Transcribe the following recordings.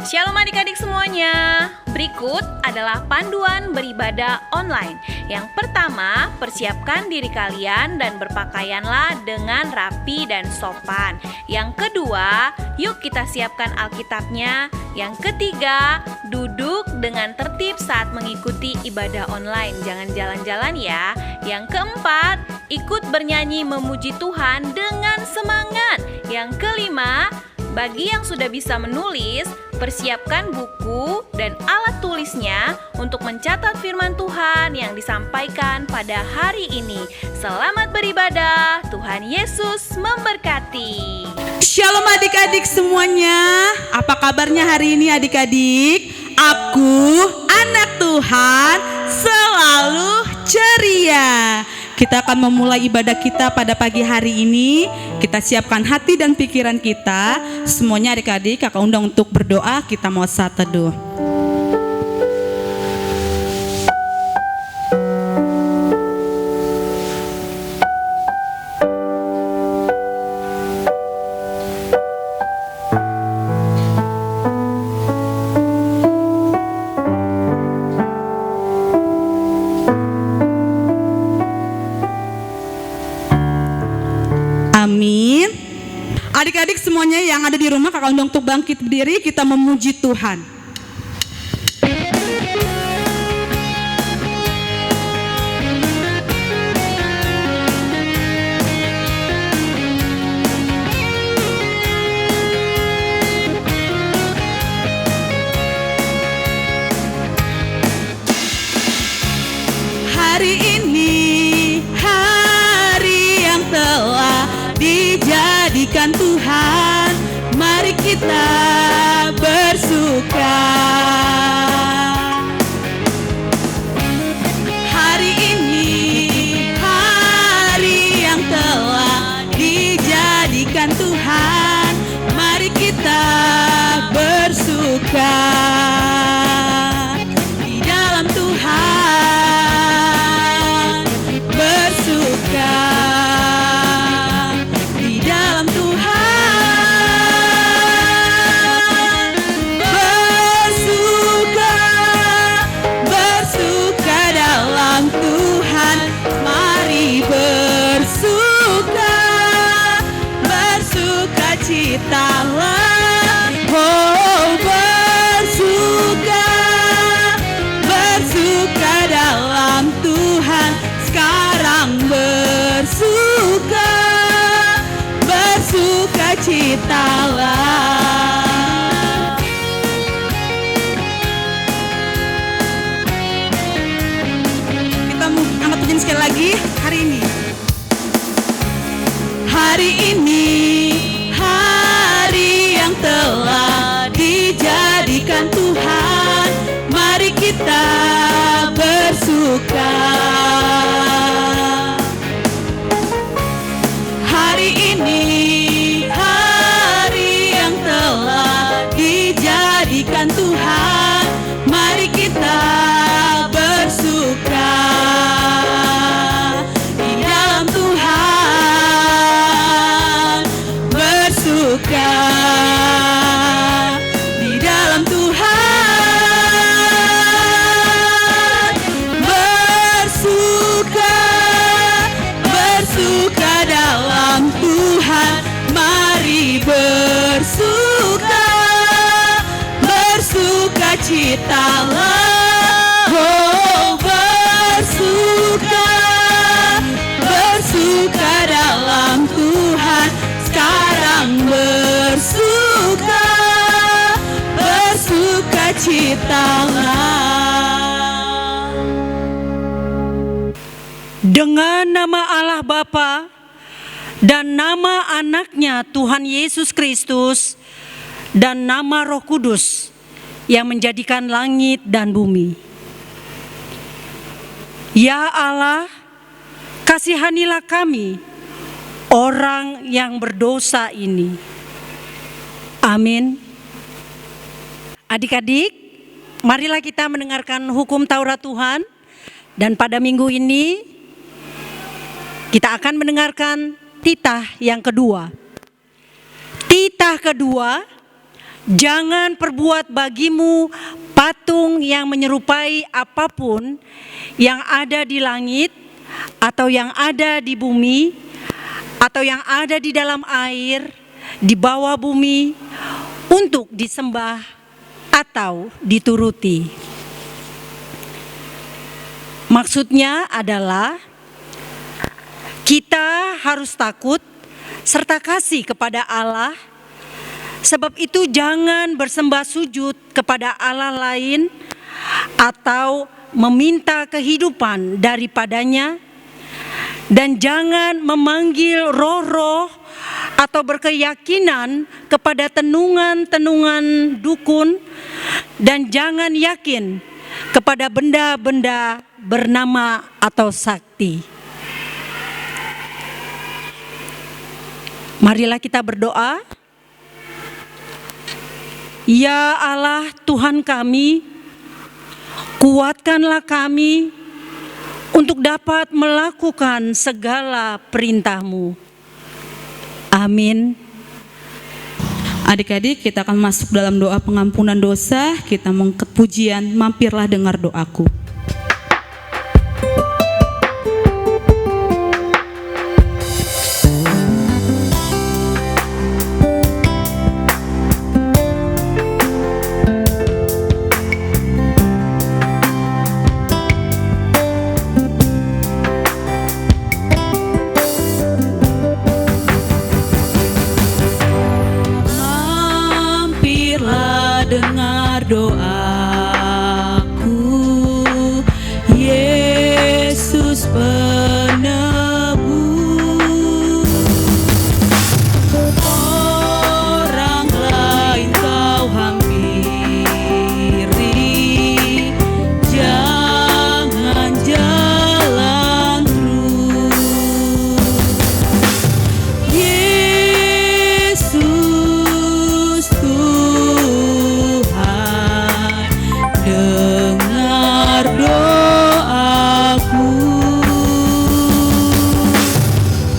Shalom adik-adik semuanya. Berikut adalah panduan beribadah online. Yang pertama, persiapkan diri kalian dan berpakaianlah dengan rapi dan sopan. Yang kedua, yuk kita siapkan Alkitabnya. Yang ketiga, duduk dengan tertib saat mengikuti ibadah online. Jangan jalan-jalan ya. Yang keempat, ikut bernyanyi memuji Tuhan dengan semangat. Yang kelima, bagi yang sudah bisa menulis, persiapkan buku dan alat tulisnya untuk mencatat firman Tuhan yang disampaikan pada hari ini. Selamat beribadah, Tuhan Yesus memberkati. Shalom adik-adik semuanya. Apa kabarnya hari ini adik-adik? Aku, anak Tuhan, selalu ceria. Kita akan memulai ibadah kita pada pagi hari ini. Kita siapkan hati dan pikiran kita. Semuanya adik-adik, kakak undang untuk berdoa. Kita mau saat teduh. Amin. Adik-adik semuanya yang ada di rumah, kakak undang untuk bangkit berdiri, kita memuji Tuhan. Hari ini hari yang telah dijadikan Tuhan, mari kita bersuka. Hari ini hari yang telah dijadikan Tuhan, mari kita bersuka di dalam Tuhan, bersuka. Citalah, oh bersuka, bersuka dalam Tuhan. Sekarang bersuka, bersuka citalah. Kita angkat pujian sekali lagi hari ini. Hari ini telah dijadikan Tuhan, mari kita bersuka. Hari ini hari yang telah dijadikan Tuhan, mari kita bersuka di dalam Tuhan, bersuka. Bersuka, bersuka citalah, oh bersuka, bersuka dalam Tuhan. Sekarang bersuka, bersuka citalah. Dengan nama Allah Bapa dan nama anaknya Tuhan Yesus Kristus dan nama Roh Kudus yang menjadikan langit dan bumi. Ya Allah, kasihanilah kami, orang yang berdosa ini. Amin. Adik-adik, marilah kita mendengarkan hukum Taurat Tuhan. Dan pada minggu ini kita akan mendengarkan titah yang kedua. Titah kedua Jangan perbuat bagimu patung yang menyerupai apapun yang ada di langit, atau yang ada di bumi, atau yang ada di dalam air, di bawah bumi, untuk disembah atau dituruti. Maksudnya adalah kita harus takut serta kasih kepada Allah. Sebab itu jangan bersembah sujud kepada Allah lain atau meminta kehidupan daripadanya, dan jangan memanggil roh-roh atau berkeyakinan kepada tenungan-tenungan dukun, dan jangan yakin kepada benda-benda bernama atau sakti. Marilah kita berdoa. Ya Allah Tuhan kami, kuatkanlah kami untuk dapat melakukan segala perintah-Mu. Amin. Adik-adik, kita akan masuk dalam doa pengampunan dosa. Kita mengangkat pujian, mampirlah dengar doaku. Dengar doaku, Yesus penebus. Orang lain kau hampiri, jangan jalan terus. Yesus dengar doaku.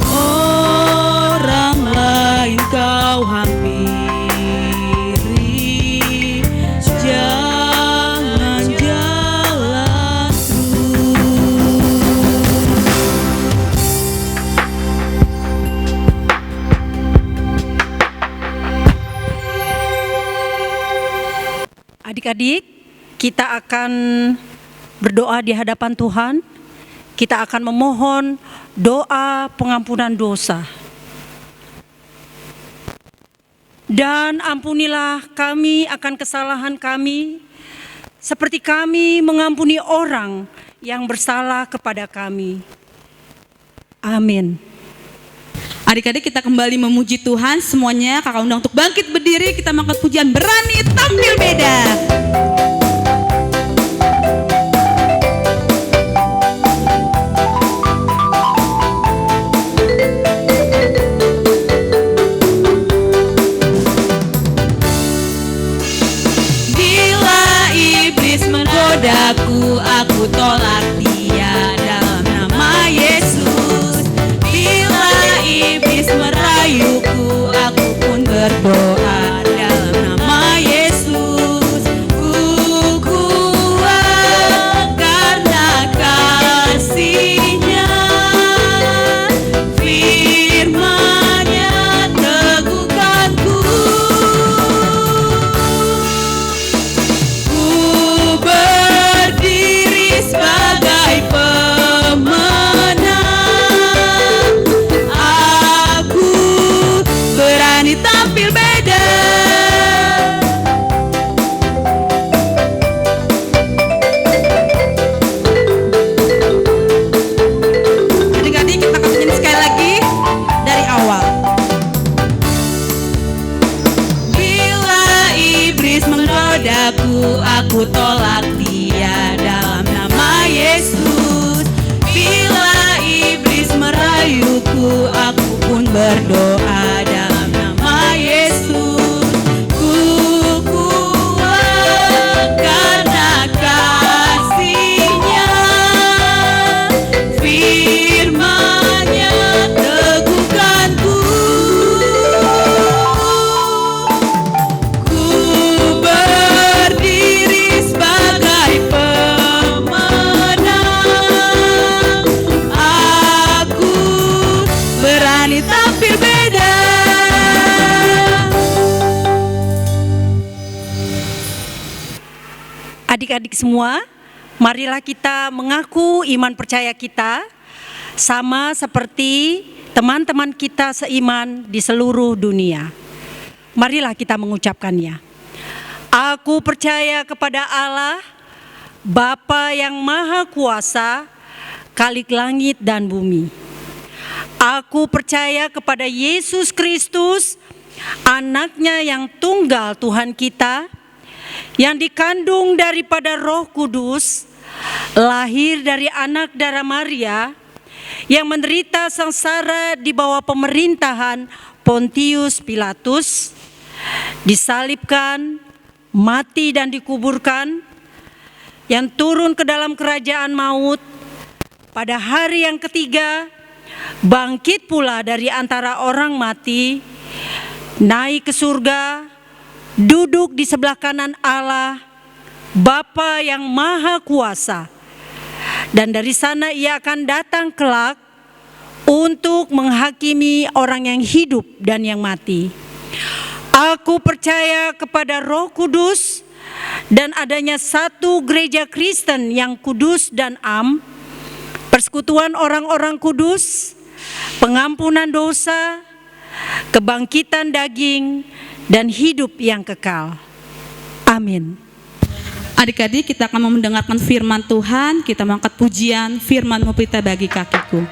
Orang lain kau hampiri, jangan jalan Adik-adik, kita akan berdoa di hadapan Tuhan. Kita akan memohon doa pengampunan dosa. Dan ampunilah kami akan kesalahan kami, seperti kami mengampuni orang yang bersalah kepada kami. Amin. Adik-adik, kita kembali memuji Tuhan. Semuanya kakak undang untuk bangkit berdiri. Kita mengangkat pujian berani tampil beda. Aku tolak dia dalam nama Yesus. Bila iblis merayuku, aku pun berdoa dalam nama Yesus. Ku kuat karena kasih-Nya, firman-Nya teguhkanku. Sebagai pemenang, aku berani tampil beda. Adik-adik, kita akan nyanyi sekali lagi dari awal. Bila iblis menggodaku, aku tolak dia dalam nama Yesus. Bila iblis merayuku, aku pun berdoa dalam nama Yesus. Ku kuat karena kasih-Nya, firman-Nya teguhkanku. Ku Adik-adik semua, marilah kita mengaku iman percaya kita sama seperti teman-teman kita seiman di seluruh dunia. Marilah kita mengucapkannya. Aku percaya kepada Allah, Bapa yang Maha Kuasa, Khalik langit dan bumi. Aku percaya kepada Yesus Kristus, Anaknya yang tunggal Tuhan kita, yang dikandung daripada Roh Kudus, lahir dari anak darah Maria, yang menderita sengsara di bawah pemerintahan Pontius Pilatus, disalibkan, mati dan dikuburkan, yang turun ke dalam kerajaan maut, pada hari yang ketiga bangkit pula dari antara orang mati, naik ke surga, duduk di sebelah kanan Allah, Bapa yang Maha Kuasa. Dan dari sana Ia akan datang kelak untuk menghakimi orang yang hidup dan yang mati. Aku percaya kepada Roh Kudus dan adanya satu gereja Kristen yang kudus dan am, persekutuan orang-orang kudus, pengampunan dosa, kebangkitan daging, dan hidup yang kekal. Amin. Adik-adik, kita akan mendengarkan firman Tuhan. Kita mengangkat pujian firman-Mu pelita bagi kakiku.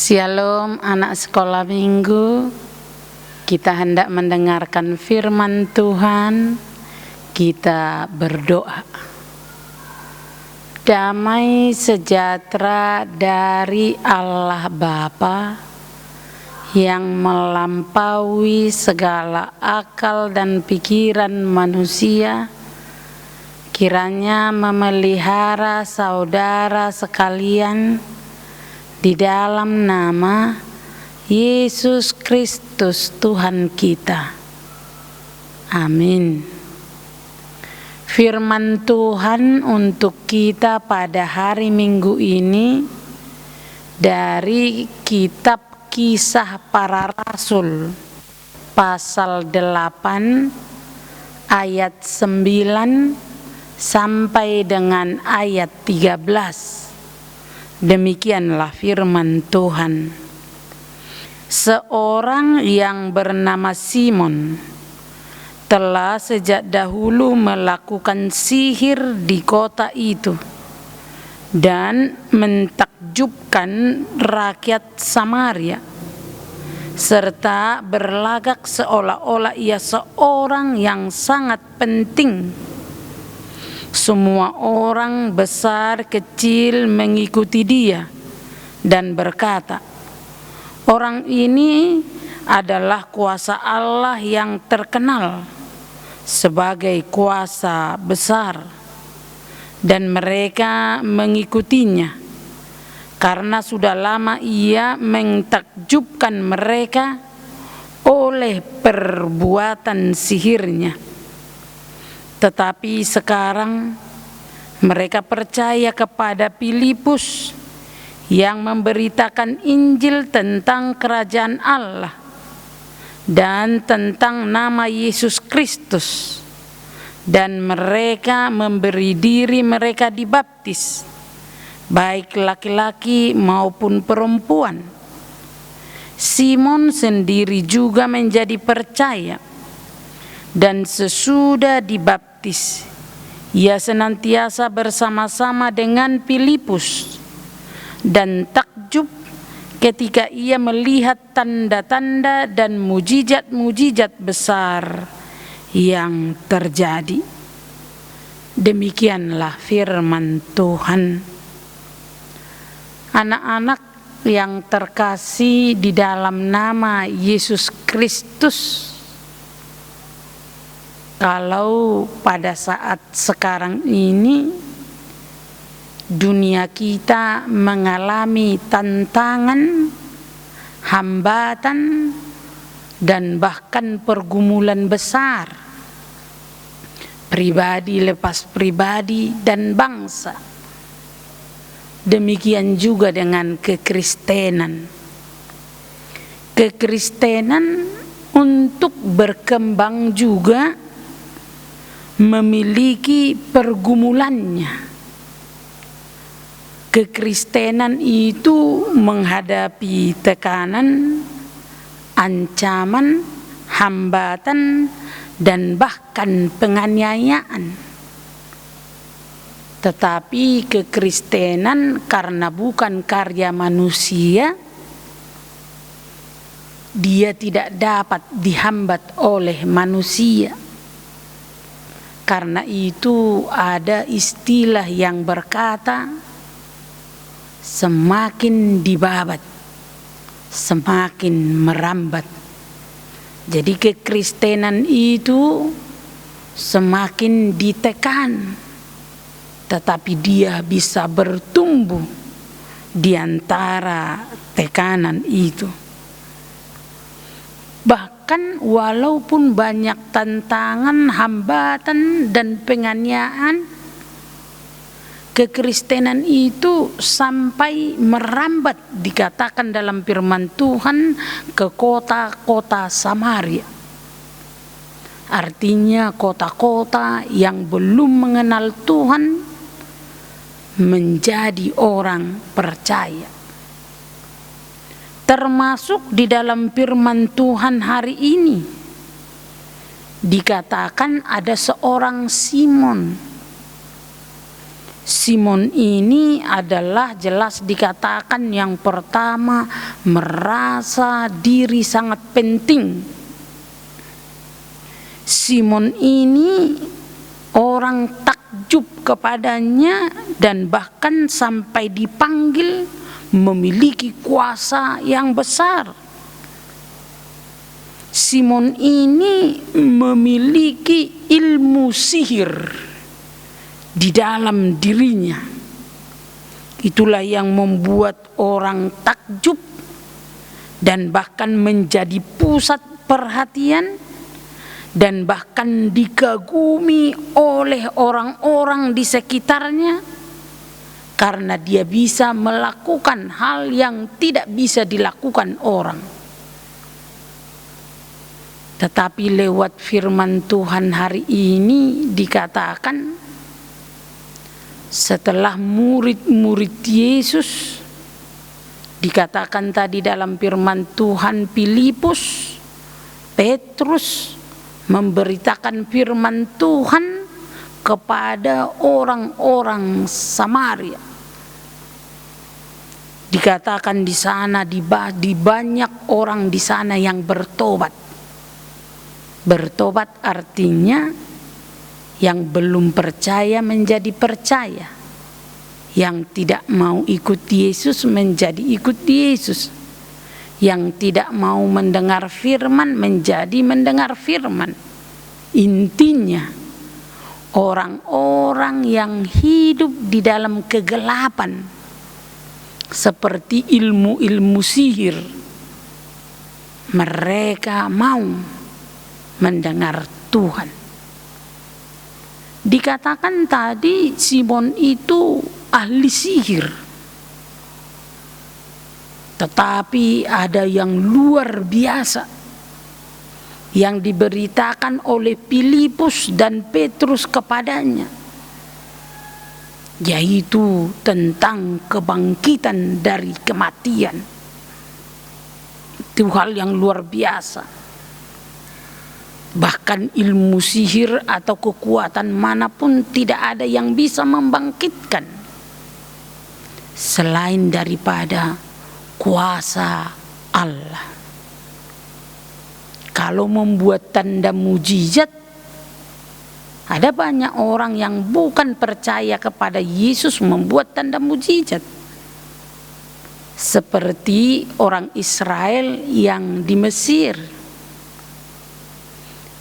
Shalom anak sekolah minggu, kita hendak mendengarkan firman Tuhan, kita berdoa. Damai sejahtera dari Allah Bapa yang melampaui segala akal dan pikiran manusia, kiranya memelihara saudara sekalian di dalam nama Yesus Kristus Tuhan kita. Amin. Firman Tuhan untuk kita pada hari Minggu ini dari kitab Kisah Para Rasul pasal 8 ayat 9 sampai dengan ayat 13. Demikianlah firman Tuhan. Seorang yang bernama Simon telah sejak dahulu melakukan sihir di kota itu dan mentakjubkan rakyat Samaria, serta berlagak seolah-olah ia seorang yang sangat penting. Semua orang besar kecil mengikuti dia dan berkata, "Orang ini adalah kuasa Allah yang terkenal sebagai kuasa besar," dan mereka mengikutinya karena sudah lama ia mentakjubkan mereka oleh perbuatan sihirnya. Tetapi sekarang mereka percaya kepada Filipus yang memberitakan Injil tentang kerajaan Allah dan tentang nama Yesus Kristus, dan mereka memberi diri mereka dibaptis, baik laki-laki maupun perempuan. Simon sendiri juga menjadi percaya, dan sesudah dibaptis ia senantiasa bersama-sama dengan Filipus dan takjub ketika ia melihat tanda-tanda dan mujizat-mujizat besar yang terjadi. Demikianlah firman Tuhan. Anak-anak yang terkasih di dalam nama Yesus Kristus, kalau pada saat sekarang ini dunia kita mengalami tantangan, hambatan, dan bahkan pergumulan besar, pribadi lepas pribadi dan bangsa. Demikian juga dengan kekristenan. Kekristenan untuk berkembang juga memiliki pergumulannya. Kekristenan itu menghadapi tekanan, ancaman, hambatan, dan bahkan penganiayaan. Tetapi kekristenan karena bukan karya manusia, dia tidak dapat dihambat oleh manusia. Karena itu ada istilah yang berkata, semakin dibabat, semakin merambat. Jadi kekristenan itu semakin ditekan, tetapi dia bisa bertumbuh di antara tekanan itu. Bahkan walaupun banyak tantangan, hambatan, dan penganiayaan, kekristenan itu sampai merambat, dikatakan dalam firman Tuhan, ke kota-kota Samaria. Artinya kota-kota yang belum mengenal Tuhan menjadi orang percaya. Termasuk di dalam firman Tuhan hari ini dikatakan ada seorang Simon. Simon ini adalah jelas dikatakan yang pertama merasa diri sangat penting. Simon ini orang takjub kepadanya dan bahkan sampai dipanggil memiliki kuasa yang besar. Simon ini memiliki ilmu sihir di dalam dirinya. Itulah yang membuat orang takjub dan bahkan menjadi pusat perhatian dan bahkan dikagumi oleh orang-orang di sekitarnya karena dia bisa melakukan hal yang tidak bisa dilakukan orang. Tetapi lewat firman Tuhan hari ini dikatakan setelah murid-murid Yesus, dikatakan tadi dalam firman Tuhan, Filipus, Petrus memberitakan firman Tuhan kepada orang-orang Samaria. Dikatakan di sana di banyak orang di sana yang bertobat. Bertobat artinya yang belum percaya menjadi percaya, yang tidak mau ikut Yesus menjadi ikut Yesus, yang tidak mau mendengar firman menjadi mendengar firman. Intinya orang-orang yang hidup di dalam kegelapan seperti ilmu-ilmu sihir, mereka mau mendengar Tuhan. Dikatakan tadi Simon itu ahli sihir. Tetapi ada yang luar biasa yang diberitakan oleh Filipus dan Petrus kepadanya, yaitu tentang kebangkitan dari kematian. Itu hal yang luar biasa. Bahkan ilmu sihir atau kekuatan manapun tidak ada yang bisa membangkitkan selain daripada kuasa Allah. Kalau membuat tanda mujizat, ada banyak orang yang bukan percaya kepada Yesus membuat tanda mujizat. Seperti orang Israel yang di Mesir,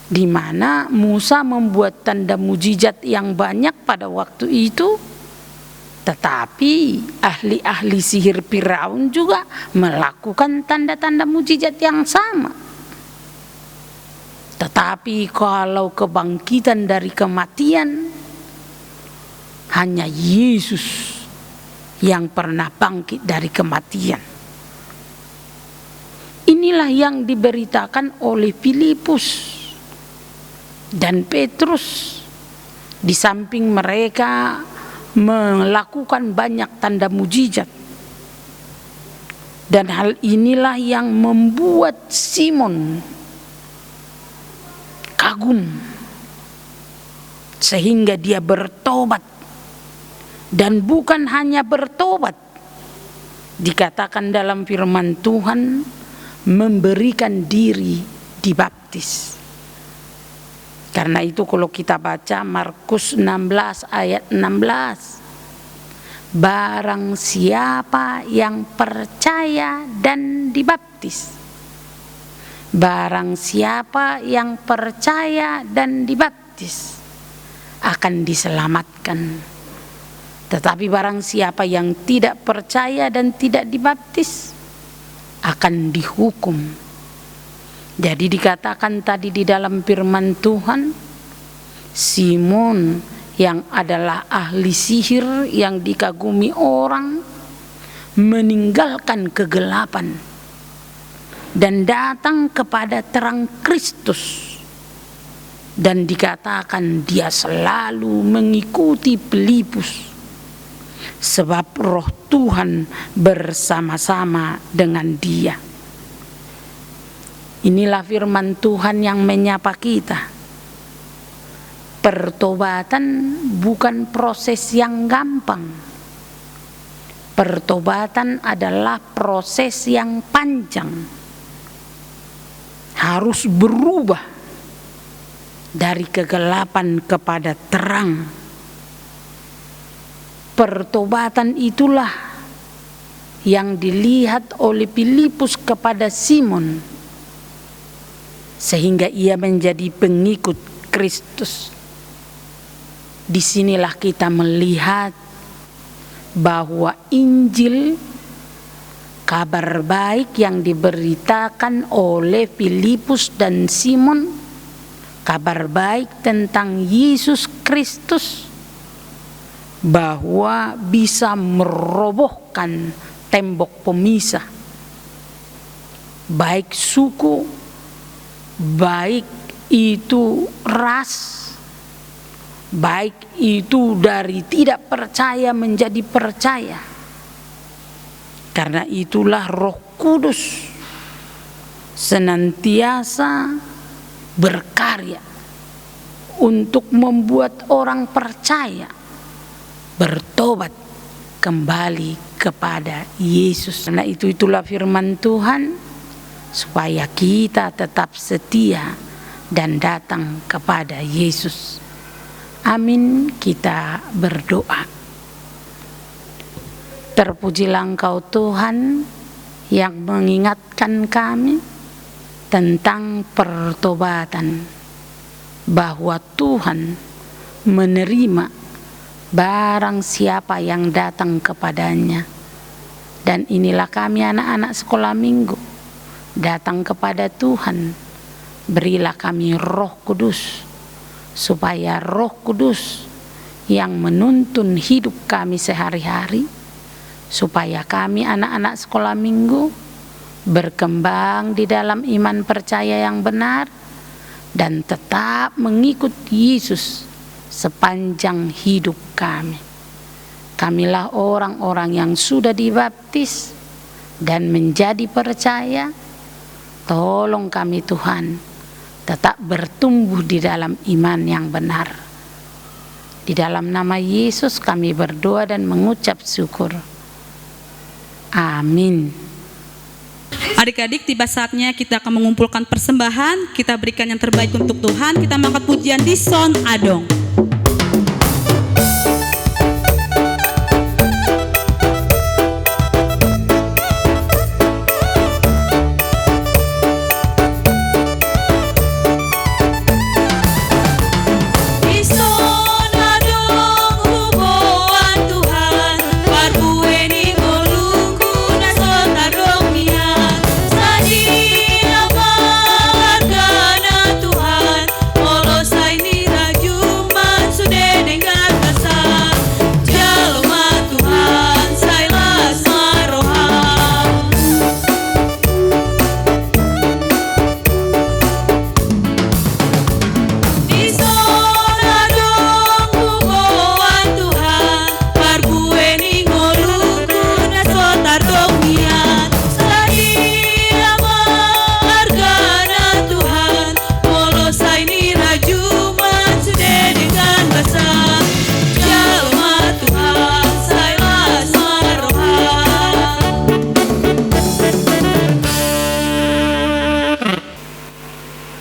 di mana Musa membuat tanda mujizat yang banyak pada waktu itu, tetapi ahli-ahli sihir Firaun juga melakukan tanda-tanda mujizat yang sama. Tetapi kalau kebangkitan dari kematian, hanya Yesus yang pernah bangkit dari kematian. Inilah yang diberitakan oleh Filipus dan Petrus. Di samping mereka melakukan banyak tanda mujizat, dan hal inilah yang membuat Simon kagum sehingga dia bertobat. Dan bukan hanya bertobat, dikatakan dalam firman Tuhan memberikan diri dibaptis. Karena itu kalau kita baca Markus 16 ayat 16, barang siapa yang percaya dan dibaptis, barang siapa yang percaya dan dibaptis akan diselamatkan. Tetapi barang siapa yang tidak percaya dan tidak dibaptis akan dihukum. Jadi dikatakan tadi di dalam firman Tuhan, Simon yang adalah ahli sihir yang dikagumi orang meninggalkan kegelapan dan datang kepada terang Kristus. Dan dikatakan dia selalu mengikuti Filipus sebab Roh Tuhan bersama-sama dengan dia. Inilah firman Tuhan yang menyapa kita. Pertobatan bukan proses yang gampang. Pertobatan adalah proses yang panjang. Harus berubah dari kegelapan kepada terang. Pertobatan itulah yang dilihat oleh Filipus kepada Simon. sehingga ia menjadi pengikut Kristus. Disinilah kita melihat bahwa Injil, kabar baik yang diberitakan oleh Filipus dan Simon, kabar baik tentang Yesus Kristus, bahwa bisa merobohkan tembok pemisah, baik suku, baik itu ras, baik itu dari tidak percaya menjadi percaya. Karena itulah Roh Kudus senantiasa berkarya untuk membuat orang percaya bertobat kembali kepada Yesus. Karena itulah firman Tuhan, supaya kita tetap setia dan datang kepada Yesus. Amin. Kita berdoa. Terpujilah Engkau Tuhan yang mengingatkan kami tentang pertobatan, bahwa Tuhan menerima barang siapa yang datang kepadanya. Dan inilah kami anak-anak sekolah minggu datang kepada Tuhan. Berilah kami Roh Kudus, supaya Roh Kudus yang menuntun hidup kami sehari-hari, supaya kami anak-anak sekolah minggu berkembang di dalam iman percaya yang benar dan tetap mengikut Yesus sepanjang hidup kami. Kamilah orang-orang yang sudah dibaptis dan menjadi percaya. Tolong kami Tuhan tetap bertumbuh di dalam iman yang benar. Di dalam nama Yesus kami berdoa dan mengucap syukur. Amin. Adik-adik, tiba saatnya kita akan mengumpulkan persembahan. Kita berikan yang terbaik untuk Tuhan. Kita mengangkat pujian di Son Adong.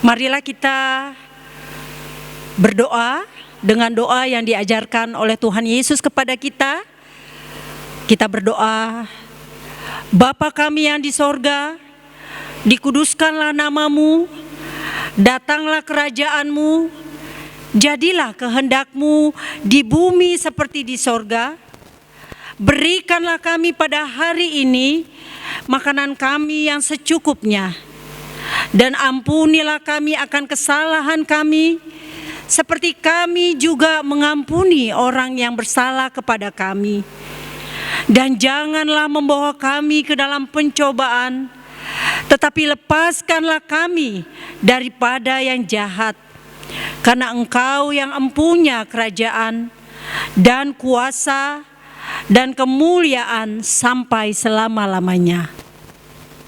Marilah kita berdoa dengan doa yang diajarkan oleh Tuhan Yesus kepada kita. Kita berdoa, Bapa kami yang di sorga, dikuduskanlah namamu, datanglah kerajaanmu, jadilah kehendakmu di bumi seperti di sorga. Berikanlah kami pada hari ini makanan kami yang secukupnya. Dan ampunilah kami akan kesalahan kami, seperti kami juga mengampuni orang yang bersalah kepada kami. Dan janganlah membawa kami ke dalam pencobaan, tetapi lepaskanlah kami daripada yang jahat. Karena Engkau yang empunya kerajaan dan kuasa dan kemuliaan sampai selama-lamanya.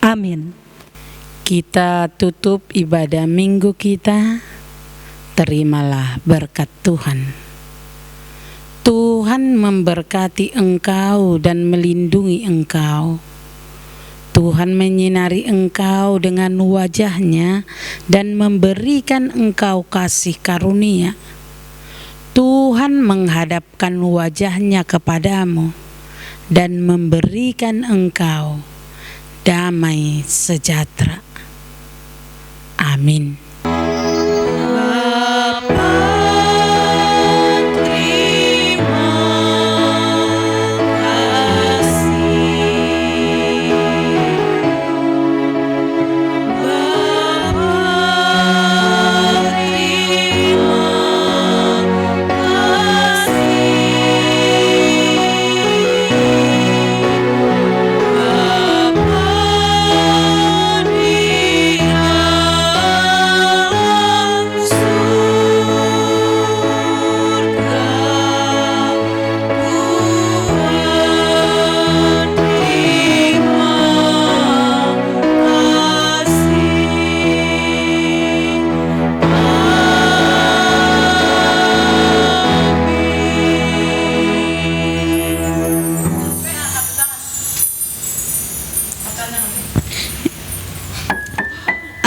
Amin. Kita tutup ibadah minggu kita. Terimalah berkat Tuhan. Tuhan memberkati engkau dan melindungi engkau. Tuhan menyinari engkau dengan wajah-Nya dan memberikan engkau kasih karunia. Tuhan menghadapkan wajah-Nya kepadamu dan memberikan engkau damai sejahtera. Amin.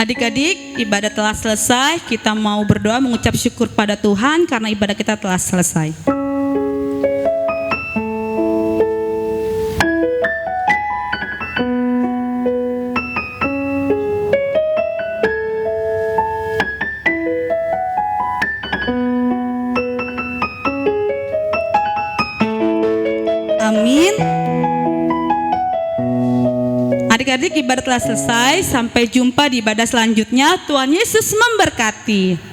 Adik-adik, ibadah telah selesai. Kita mau berdoa mengucap syukur pada Tuhan karena ibadah kita telah selesai. Amin. Adik-adik, ibadah telah selesai. Sampai jumpa di ibadah selanjutnya. Tuhan Yesus memberkati.